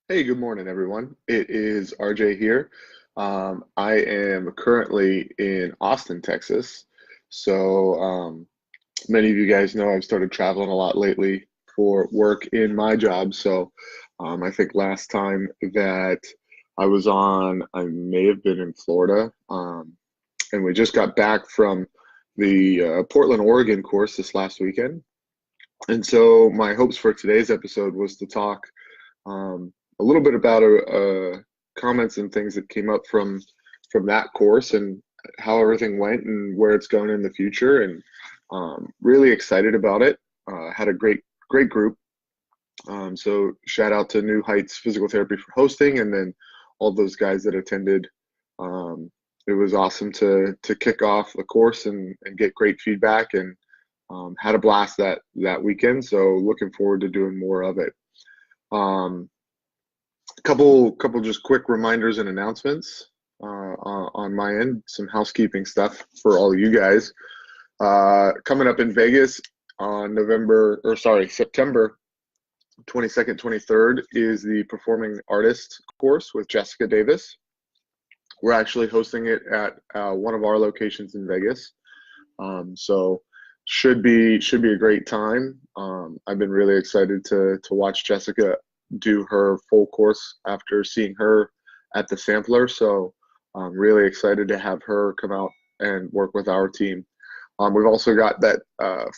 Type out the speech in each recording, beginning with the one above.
Hey, good morning, everyone. It is RJ here. I am currently in Austin, Texas. Many of you guys know I've started traveling a lot lately for work in my job. I think last time that I was on, I may have been in Florida. And we just got back from the Portland, Oregon course this last weekend. And so my hopes for today's episode was to talk a little bit about comments and things that came up from that course and how everything went and where it's going in the future. And really excited about it. Had a great group. So shout out to New Heights Physical Therapy for hosting, and then all those guys that attended. It was awesome to kick off the course and get great feedback, and had a blast that weekend. So looking forward to doing more of it. Um, couple just quick reminders and announcements on my end. Some housekeeping stuff for all you guys. Coming up in Vegas on September 22nd, 23rd is the Performing Artist course with Jessica Davis. We're actually hosting it at one of our locations in Vegas. So should be a great time. I've been really excited to watch Jessica do her full course after seeing her at the sampler. So I'm really excited to have her come out and work with our team. We've also got that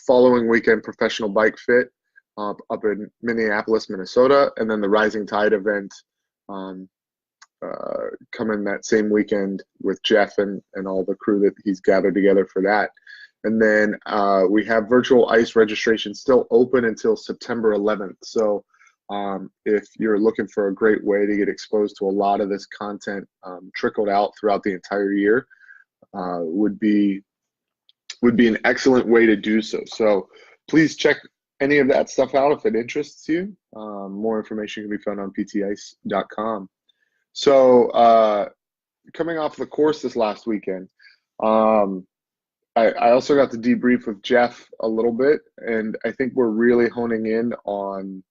following weekend Professional Bike Fit up in Minneapolis, Minnesota, and then the Rising Tide event coming that same weekend with Jeff and all the crew that he's gathered together for that. And then we have virtual ICE registration still open until September 11th. So if you're looking for a great way to get exposed to a lot of this content trickled out throughout the entire year, would be an excellent way to do so. So please check any of that stuff out if it interests you. More information can be found on ptice.com. So coming off the course this last weekend, I also got to debrief with Jeff a little bit, and I think we're really honing in on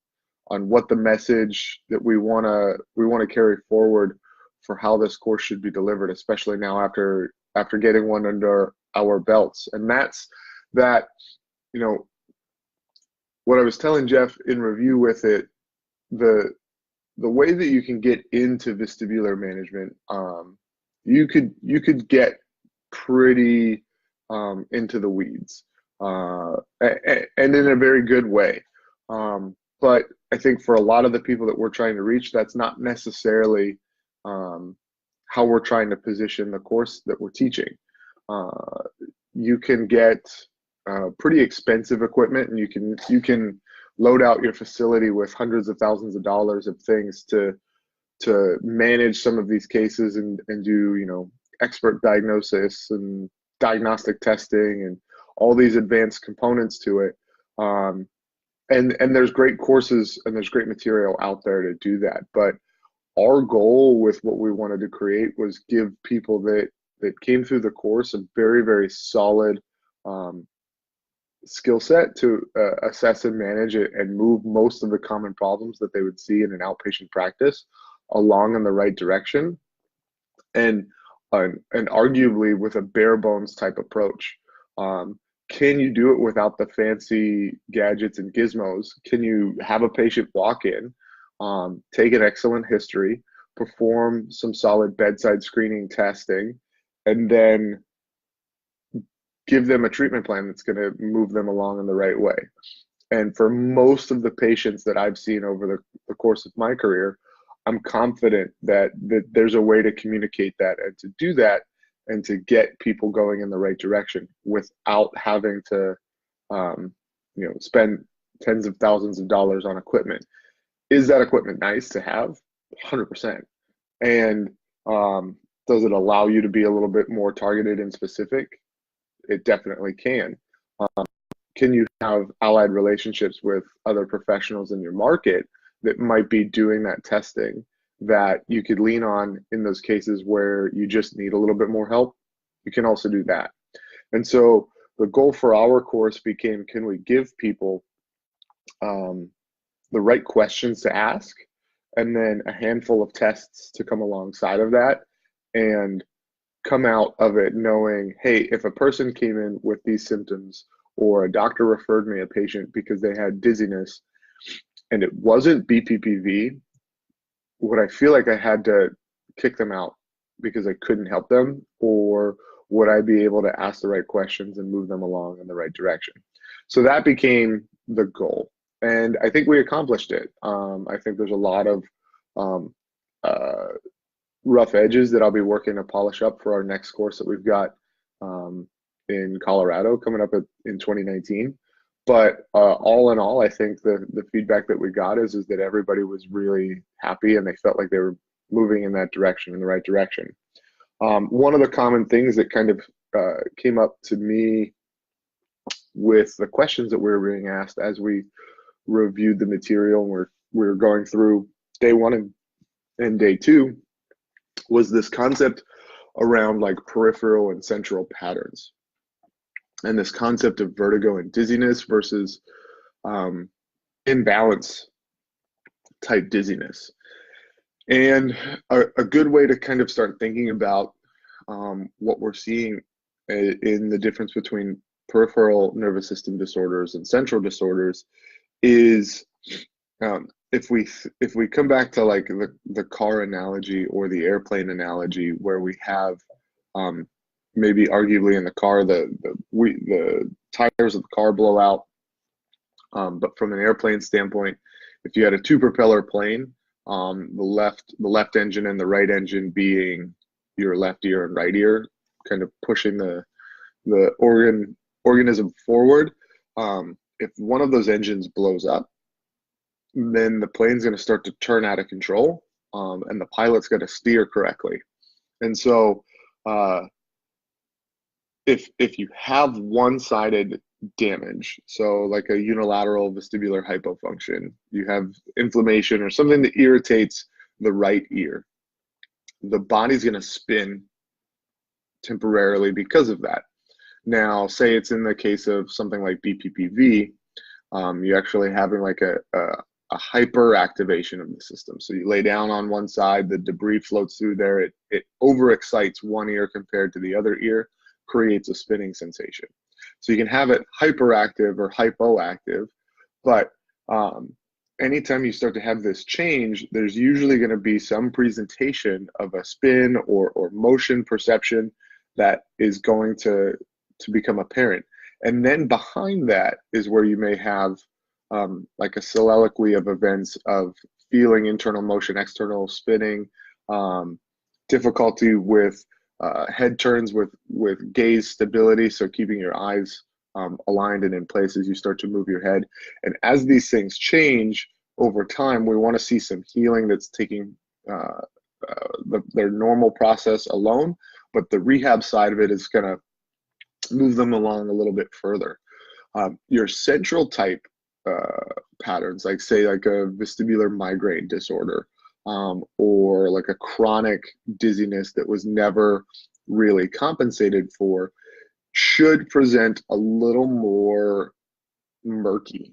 what the message that we want to carry forward for how this course should be delivered, especially now after getting one under our belts. And that's that, you know, what I was telling Jeff in review with it, the way that you can get into vestibular management, you could get pretty into the weeds, and in a very good way. But I think for a lot of the people that we're trying to reach, that's not necessarily how we're trying to position the course that we're teaching. You can get pretty expensive equipment, and you can load out your facility with hundreds of thousands of dollars of things to manage some of these cases and do, you know, expert diagnosis and diagnostic testing and all these advanced components to it. And there's great courses and there's great material out there to do that. But our goal with what we wanted to create was give people that came through the course a very, very solid skill set to assess and manage it and move most of the common problems that they would see in an outpatient practice along in the right direction, and arguably with a bare bones type approach. Can you do it without the fancy gadgets and gizmos? Can you have a patient walk in, take an excellent history, perform some solid bedside screening testing, and then give them a treatment plan that's going to move them along in the right way? And for most of the patients that I've seen over the course of my career, I'm confident that there's a way to communicate that and to do that and to get people going in the right direction without having to, spend tens of thousands of dollars on equipment. Is that equipment nice to have? 100%. And does it allow you to be a little bit more targeted and specific? It definitely can. Can you have allied relationships with other professionals in your market that might be doing that testing that you could lean on in those cases where you just need a little bit more help? You can also do that. And so the goal for our course became, can we give people the right questions to ask and then a handful of tests to come alongside of that, and come out of it knowing, hey, if a person came in with these symptoms, or a doctor referred me a patient because they had dizziness and it wasn't BPPV, would I feel like I had to kick them out because I couldn't help them? Or would I be able to ask the right questions and move them along in the right direction? So that became the goal. And I think we accomplished it. I think there's a lot of um, uh, rough edges that I'll be working to polish up for our next course that we've got in Colorado coming up in 2019. But all in all, I think the feedback that we got is that everybody was really happy and they felt like they were moving in that direction, in the right direction. One of the common things that kind of came up to me with the questions that we were being asked as we reviewed the material and we're going through day one and day two was this concept around like peripheral and central patterns, and this concept of vertigo and dizziness versus imbalance type dizziness. And a good way to kind of start thinking about what we're seeing in the difference between peripheral nervous system disorders and central disorders is if we come back to like the car analogy or the airplane analogy, where we have maybe arguably in the car the tires of the car blow out, but from an airplane standpoint, if you had a two propeller plane, the left engine and the right engine being your left ear and right ear, kind of pushing the organism forward. If one of those engines blows up, then the plane's going to start to turn out of control, and the pilot's going to steer correctly. And so if you have one-sided damage, so like a unilateral vestibular hypofunction, you have inflammation or something that irritates the right ear, the body's going to spin temporarily because of that. Now, say it's in the case of something like BPPV, you're actually having like a hyperactivation of the system. So you lay down on one side, the debris floats through there, it overexcites one ear compared to the other ear, creates a spinning sensation. So you can have it hyperactive or hypoactive, but anytime you start to have this change, there's usually going to be some presentation of a spin or motion perception that is going to become apparent. And then behind that is where you may have like a soliloquy of events of feeling internal motion, external spinning, difficulty with head turns with gaze stability, so keeping your eyes aligned and in place as you start to move your head. And as these things change over time, we want to see some healing that's taking their normal process alone, but the rehab side of it is going to move them along a little bit further. Your central type patterns, like say like a vestibular migraine disorder, or like a chronic dizziness that was never really compensated for, should present a little more murky.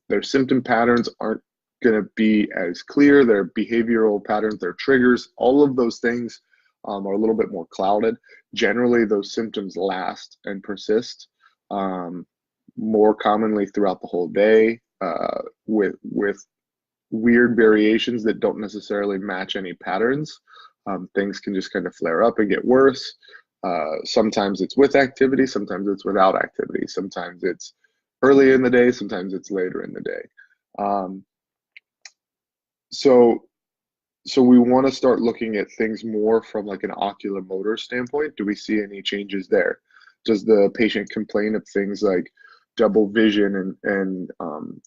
Their symptom patterns aren't going to be as clear. Their behavioral patterns, their triggers, all of those things are a little bit more clouded. Generally, those symptoms last and persist more commonly throughout the whole day, with weird variations that don't necessarily match any patterns. Things can just kind of flare up and get worse. Sometimes it's with activity, sometimes it's without activity, sometimes it's early in the day, sometimes it's later in the day. So we want to start looking at things more from like an oculomotor standpoint. Do we see any changes there? Does the patient complain of things like double vision and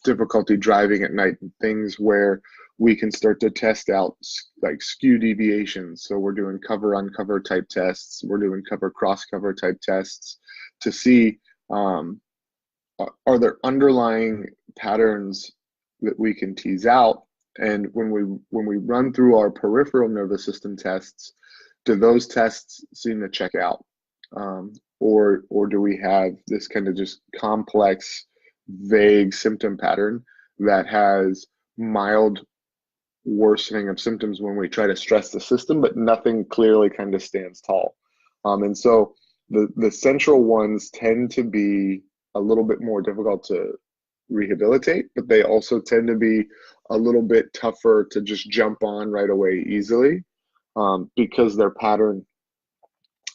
difficulty driving at night, and things where we can start to test out like skew deviations? So we're doing cover uncover type tests, we're doing cover cross cover type tests to see are there underlying patterns that we can tease out. And when we run through our peripheral nervous system tests, do those tests seem to check out? Or do we have this kind of just complex, vague symptom pattern that has mild worsening of symptoms when we try to stress the system, but nothing clearly kind of stands tall. And so the central ones tend to be a little bit more difficult to rehabilitate, but they also tend to be a little bit tougher to just jump on right away easily, because their pattern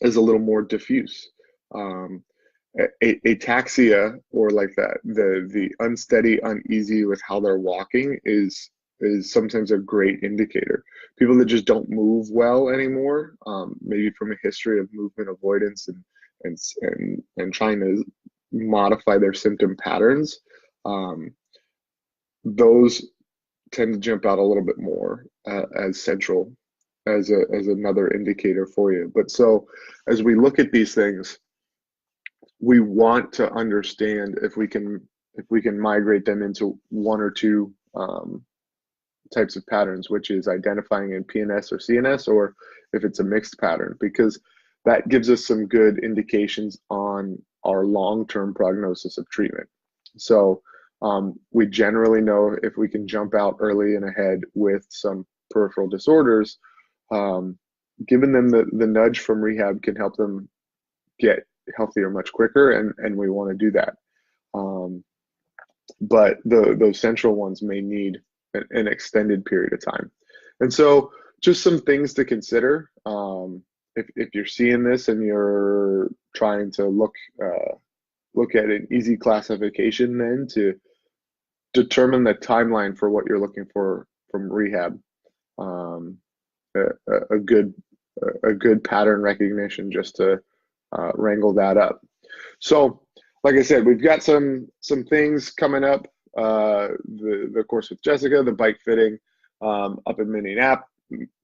is a little more diffuse. Um, Ataxia, or like that, the unsteady, uneasy with how they're walking is sometimes a great indicator. People that just don't move well anymore, maybe from a history of movement avoidance and trying to modify their symptom patterns, um, those tend to jump out a little bit more as central, as another indicator for you. But so as we look at these things, we want to understand if we can migrate them into one or two types of patterns, which is identifying in PNS or CNS, or if it's a mixed pattern, because that gives us some good indications on our long-term prognosis of treatment. So we generally know if we can jump out early and ahead with some peripheral disorders, giving them the nudge from rehab can help them get healthier much quicker, and we want to do that. But those central ones may need an extended period of time. And so just some things to consider. If you're seeing this and you're trying to look at an easy classification, then to determine the timeline for what you're looking for from rehab, a good pattern recognition just to wrangle that up. So, like I said, we've got some things coming up. The course with Jessica, the bike fitting up in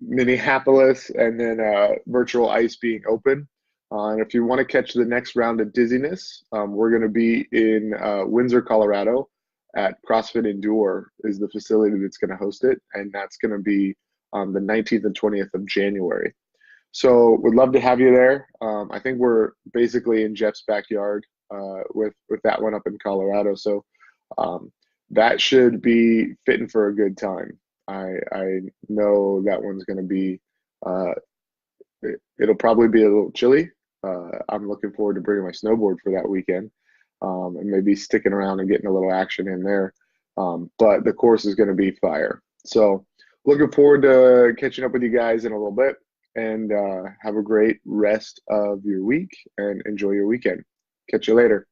Minneapolis, and then virtual ice being open. And if you want to catch the next round of dizziness, we're going to be in Windsor, Colorado, at CrossFit Endure is the facility that's going to host it, and that's going to be on the 19th and 20th of January. So we'd love to have you there. I think we're basically in Jeff's backyard with that one up in Colorado. So that should be fitting for a good time. I know that one's going to be, it'll probably be a little chilly. I'm looking forward to bringing my snowboard for that weekend, and maybe sticking around and getting a little action in there. But the course is going to be fire. So looking forward to catching up with you guys in a little bit. And have a great rest of your week and enjoy your weekend. Catch you later.